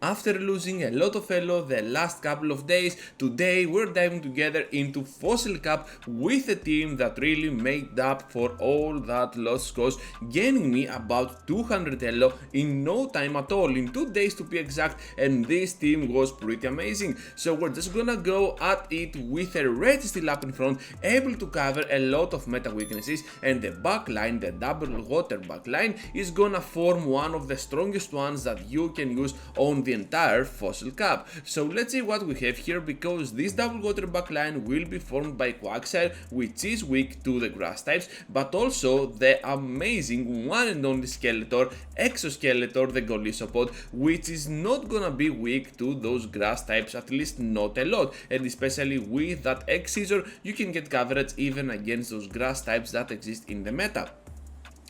After losing a lot of ELO the last couple of days, today we're diving together into Fossil Cup with a team that really made up for all that lost scores, gaining me about 200 ELO in no time at all, in 2 days to be exact, and this team was pretty amazing. So we're just gonna go at it with a red still up in front, able to cover a lot of meta weaknesses, and the backline, the double water backline, is gonna form one of the strongest ones that you can use on the entire Fossil Cup. So let's see what we have here, because this double water backline will be formed by Quagsire, which is weak to the grass types, but also the amazing one and only Skeletor, Exoskeletor, the Golisopod, which is not gonna be weak to those grass types, at least not a lot, and especially with that X-Scissor you can get coverage even against those grass types that exist in the meta.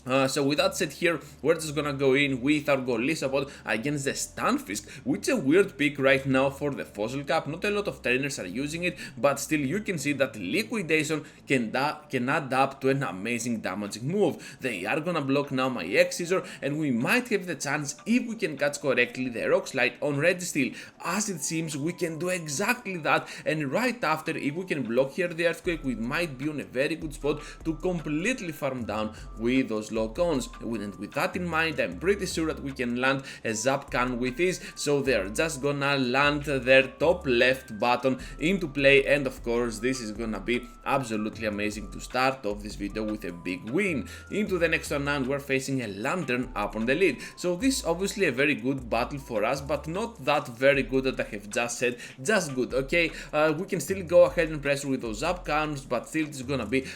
So with that said here, we're just gonna go in with our Golisopod against the Stunfisk, which is a weird pick right now for the Fossil Cup. Not a lot of trainers are using it, but still you can see that Liquidation can add up to an amazing damaging move. They are gonna block now my X-Scissor, and we might have the chance, if we can catch correctly, the Rock Slide on Registeel. As it seems, we can do exactly that, and right after, if we can block here the Earthquake, we might be on a very good spot to completely farm down with those low cons. And with that in mind, I'm pretty sure that we can land a Zap Can with this, so they're just gonna land their top left button into play, and of course this is gonna be absolutely amazing to start off this video with a big win. Into the next one, and we're facing a Lantern up on the lead, so this is obviously a very good battle for us, but not that very good that I have just said, just good, okay? We can still go ahead and pressure with those Zap Cans, but still it's gonna be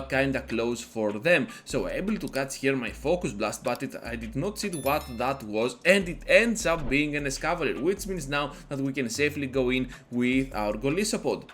kinda close for them. So able to catch here my Focus Blast, but I did not see what that was, and it ends up being an Escavalier, which means now that we can safely go in with our Golisopod.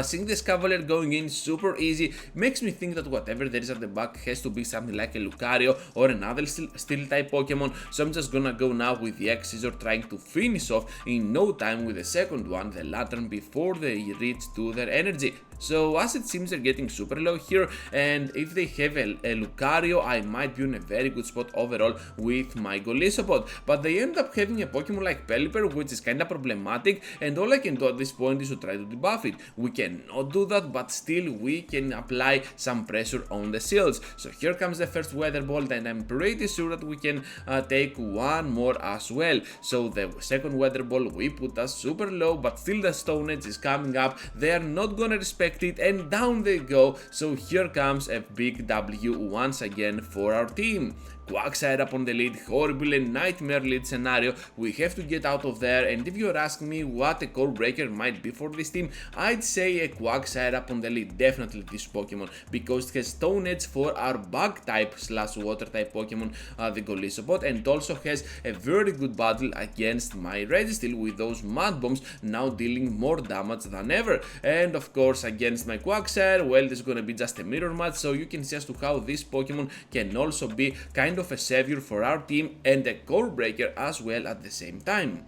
Seeing this Cavalier going in super easy makes me think that whatever there is at the back has to be something like a Lucario or another steel type Pokemon, so I'm just gonna go now with the X-Scissor, trying to finish off in no time with the second one, the Lantern, before they reach to their energy. So as it seems they're getting super low here, and if they have a Lucario, I might be in a very good spot overall with my Golisopod, but they end up having a Pokemon like Pelipper, which is kinda problematic, and all I can do at this point is to try to debuff it. We cannot do that, but still we can apply some pressure on the shields. So here comes the first Weather Bolt, and I'm pretty sure that we can take one more as well. So the second Weather Ball we put us super low, but still the Stone Edge is coming up. They are not gonna respect it, and down they go. So here comes a big W once again for our team. Quagsire up on the lead, horrible and nightmare lead scenario. We have to get out of there, and if you're asking me what a core breaker might be for this team, I'd say a Quagsire up on the lead, definitely this Pokemon, because it has Stone Edge for our bug type / water type Pokemon, the Golisopod, and also has a very good battle against my Registeel with those Mud Bombs now dealing more damage than ever. And of course against my Quagsire, well, this is gonna be just a mirror match, so you can see as to how this Pokemon can also be kind of a savior for our team and a core breaker as well at the same time.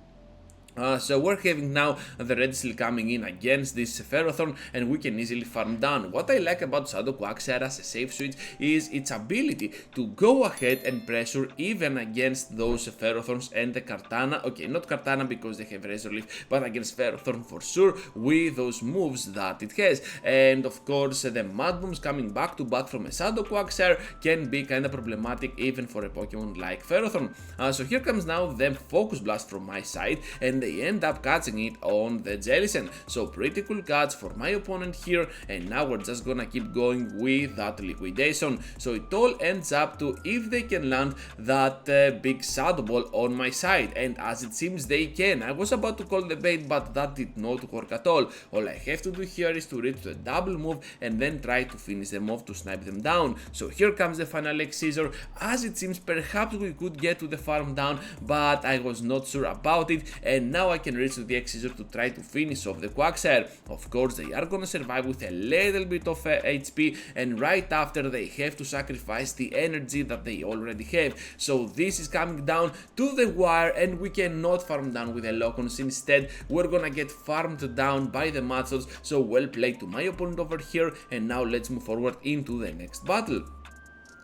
So we're having now the Registeel coming in against this Ferrothorn, and we can easily farm down. What I like about Shadow Quagsire as a safe switch is its ability to go ahead and pressure even against those Ferrothorns and the Kartana. Okay, not Kartana because they have Razor Leaf, but against Ferrothorn for sure with those moves that it has. And of course the Mud Bombs coming back to back from a Shadow Quagsire can be kinda problematic even for a Pokemon like Ferrothorn. So here comes now the Focus Blast from my side, and they end up catching it on the Jellicent. So pretty cool catch for my opponent here, and now we're just gonna keep going with that Liquidation. So it all ends up to if they can land that big Shadow Ball on my side, and as it seems they can. I was about to call the bait, but that did not work at all. All I have to do here is to reach the double move and then try to finish them off to snipe them down. So here comes the final X-Scissor. As it seems perhaps we could get to the farm down, but I was not sure about it, and now I can reach to the X-Scissor to try to finish off the Quagsire. Of course they are gonna survive with a little bit of HP, and right after they have to sacrifice the energy that they already have. So this is coming down to the wire, and we cannot farm down with the Locons. Instead we're gonna get farmed down by the Matzots. So well played to my opponent over here, and now let's move forward into the next battle.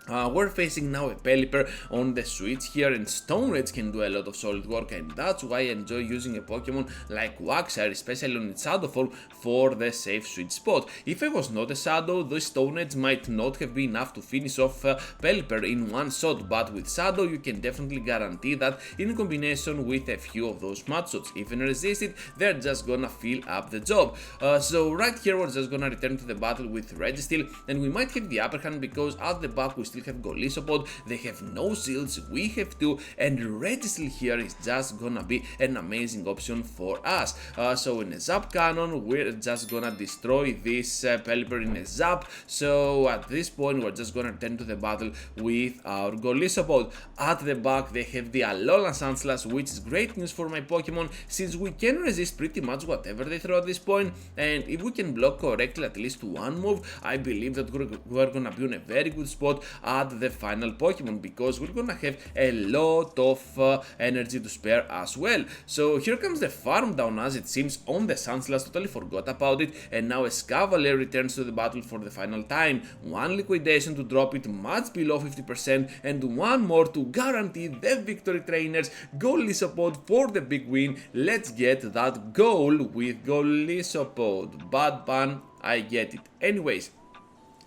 We're facing now a Pelipper on the switch here, and Stone Rage can do a lot of solid work, and that's why I enjoy using a Pokemon like Waxer, especially on its Shadow Form, for the safe sweet spot. If I was not a Shadow, the Stone Rage might not have been enough to finish off Pelipper in one shot, but with Shadow you can definitely guarantee that in combination with a few of those mud shots, even resisted, they're just gonna fill up the job. So right here we're just gonna return to the battle with Registeel, and we might have the upper hand because at the back we still have Golisopod, they have no shields, we have two, and Registeel here is just gonna be an amazing option for us. So in a Zap Cannon, we're just gonna destroy this Pelipper in a Zap, so at this point we're just gonna return to the battle with our Golisopod. At the back they have the Alolan Sandslash, which is great news for my Pokemon since we can resist pretty much whatever they throw at this point, and if we can block correctly at least one move, I believe that we're gonna be on a very good spot at the final Pokemon, because we're gonna have a lot of energy to spare as well. So here comes the farm down, as it seems, on the Sandslash, totally forgot about it, and now a Escavalier returns to the battle for the final time. One liquidation to drop it much below 50%, and one more to guarantee the victory, trainers. Golisopod for the big win. Let's get that goal with Golisopod. Bad ban, I get it. Anyways,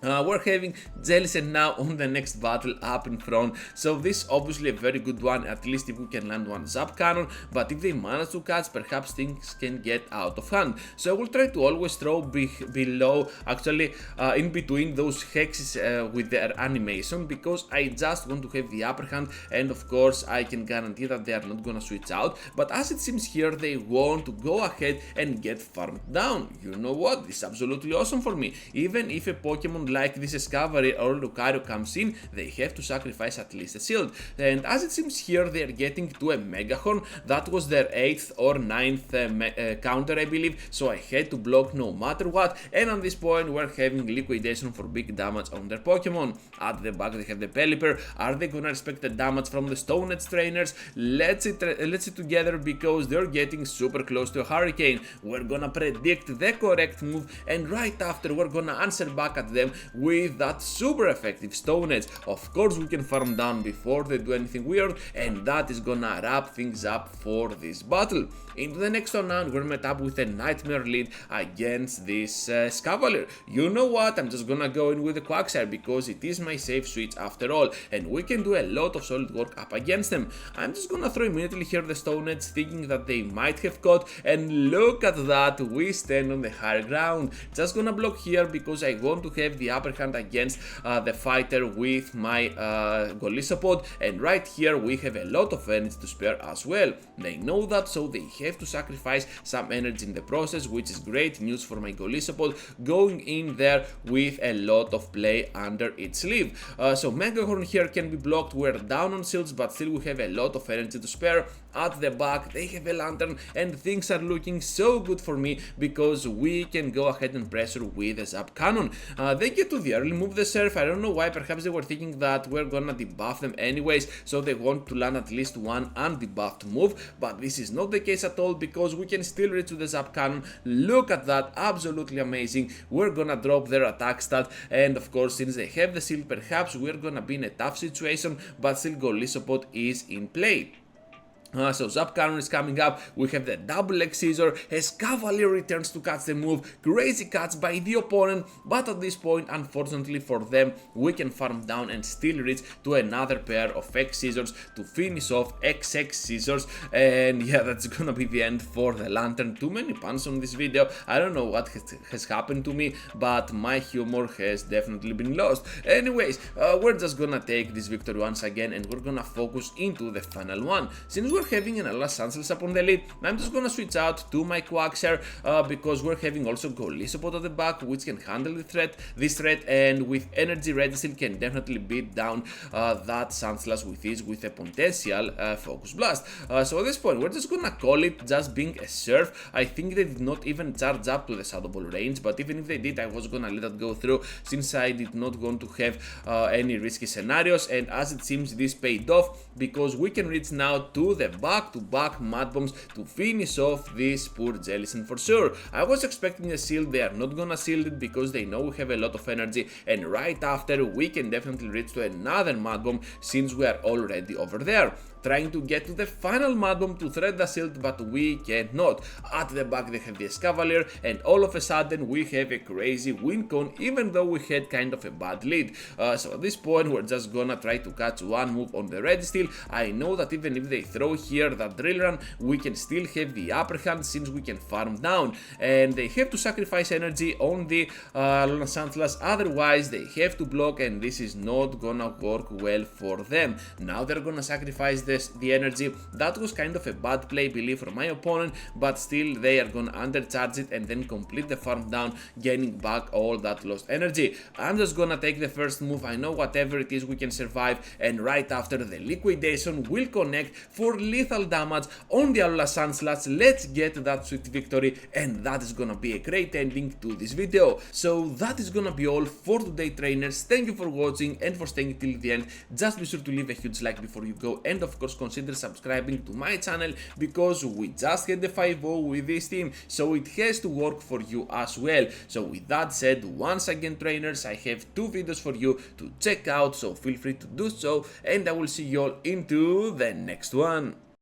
we're having Jellicent now on the next battle up in front, so this obviously a very good one, at least if we can land one Zap Cannon, but if they manage to catch, perhaps things can get out of hand. So I will try to always throw below, actually in between those hexes with their animation, because I just want to have the upper hand, and of course I can guarantee that they are not gonna switch out, but as it seems here they want to go ahead and get farmed down. You know what, this is absolutely awesome for me. Even if a Pokemon like this Escavalier or Lucario comes in, they have to sacrifice at least a shield, and as it seems here they are getting to a Mega Horn. That was their 8th or 9th counter, I believe, so I had to block no matter what, and at this point we're having liquidation for big damage on their Pokemon. At the back they have the Pelipper. Are they gonna respect the damage from the Stone Edge trainers? Let's see together, because they're getting super close to a Hurricane. We're gonna predict the correct move, and right after we're gonna answer back at them with that super effective Stone Edge. Of course we can farm down before they do anything weird, and that is gonna wrap things up for this battle. Into the next one now, we're met up with a Nightmare lead against this Escavalier. You know what, I'm just gonna go in with the Quagsire because it is my safe switch after all, and we can do a lot of solid work up against them. I'm just gonna throw immediately here the Stone Edge, thinking that they might have caught, and look at that, we stand on the higher ground. Just gonna block here because I want to have the upper hand against the fighter with my Golisopod, and right here we have a lot of energy to spare as well. They know that, so they have to sacrifice some energy in the process, which is great news for my Golisopod, going in there with a lot of play under its sleeve. So Mega Horn here can be blocked, we're down on shields, but still we have a lot of energy to spare. At the back they have a Lantern, and things are looking so good for me because we can go ahead and pressure with a Zap Cannon. They get to the early move the Surf. I don't know why, perhaps they were thinking that we're gonna debuff them anyways, so they want to land at least one undebuffed move, but this is not the case at all because we can still reach with the Zap Cannon. Look at that, absolutely amazing. We're gonna drop their attack stat, and of course since they have the shield, perhaps we're gonna be in a tough situation, but still Golisopod is in play. So Zap Cannon is coming up, we have the double X Scissor, Escavalier returns to catch the move, crazy catch by the opponent, but at this point, unfortunately for them, we can farm down and still reach to another pair of X Scissors to finish off XX Scissors, and yeah, that's gonna be the end for the Lantern. Too many puns on this video, I don't know what has happened to me, but my humor has definitely been lost. Anyways, we're just gonna take this victory once again, and we're gonna focus into the final one. Since we're having an Alolan Sandslash up on the lead, I'm just gonna switch out to my Quagsire because we're having also Golisopod at the back, which can handle this threat, and with Energy Registeel can definitely beat down that Sandslash with a potential Focus Blast. So at this point, we're just gonna call it just being a Surf. I think they did not even charge up to the Shadow Ball range, but even if they did, I was gonna let that go through since I did not want to have any risky scenarios, and as it seems this paid off because we can reach now to the back-to-back mud bombs to finish off this poor Jellicent for sure. I was expecting a shield, they are not gonna shield it because they know we have a lot of energy, and right after we can definitely reach to another mud bomb since we are already over there. Trying to get to the final mud bomb to thread the shield, but we cannot. At the back they have the Cavalier, and all of a sudden we have a crazy win con, even though we had kind of a bad lead. So at this point we're just gonna try to catch one move on the red steel. I know that even if they throw here the drill run, we can still have the upper hand since we can farm down, and they have to sacrifice energy on the Luna Sandslash, otherwise they have to block, and this is not gonna work well for them. Now they're gonna sacrifice the energy. That was kind of a bad play, believe, from my opponent, but still they are gonna undercharge it and then complete the farm down, gaining back all that lost energy. I'm just gonna take the first move. I know whatever it is we can survive, and right after the liquidation will connect for lethal damage on the Alola Sandslash. Let's get that sweet victory, and that is gonna be a great ending to this video. So that is gonna be all for today, trainers. Thank you for watching and for staying till the end. Just be sure to leave a huge like before you go, and of course consider subscribing to my channel because we just had the 5-0 with this team, so it has to work for you as well. So with that said, once again, trainers, I have 2 videos for you to check out, so feel free to do so, and I will see you all into the next one.